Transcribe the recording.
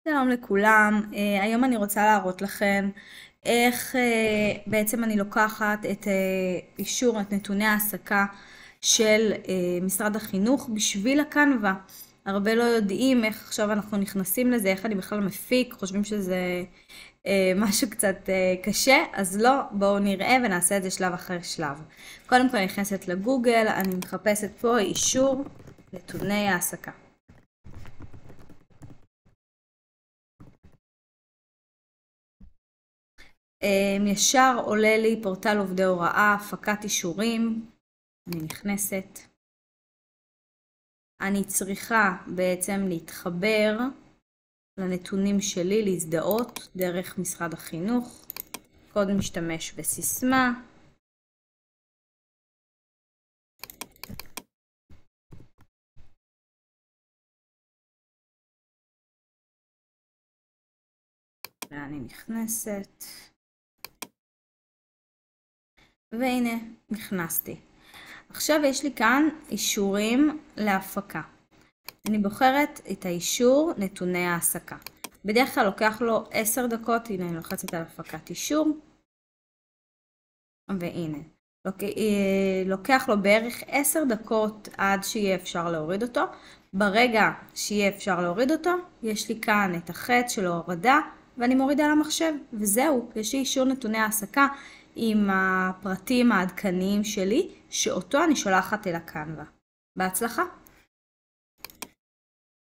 שלום לכולם, היום אני רוצה להראות לכם איך בעצם אני לוקחת את אישור, את נתוני העסקה של משרד החינוך בשביל הקנווה. הרבה לא יודעים איך עכשיו אנחנו נכנסים לזה, איך אני בכלל מפיק, חושבים שזה משהו קצת קשה, אז לא, בואו נראה ונעשה את זה שלב אחרי שלב. קודם כל אני נכנסת לגוגל, אני מחפשת פה אישור נתוני העסקה. ישר עולה לי פורטל עובדי הוראה, הפקת אישורים, אני נכנסת. אני צריכה בעצם להתחבר לנתונים שלי, להזדהות דרך משרד החינוך, קוד משתמש וסיסמה. ואני נכנסת. והנה, נכנסתי. עכשיו יש לי כאן אישורים להפקה. אני בוחרת את האישור נתוני העסקה. בדרך כלל לוקח לו 10 דקות, הנה אני לוחצת על הפקת אישור. והנה, לוקח לו בערך 10 דקות עד שיהיה אפשר להוריד אותו. ברגע שיהיה אפשר להוריד אותו, יש לי כאן את החץ של ההורדה, ואני מורידה למחשב, וזהו, יש לי אישור נתוני העסקה עם הפרטים העדכניים שלי, שאותו אני שולחת אל הקנווה. בהצלחה!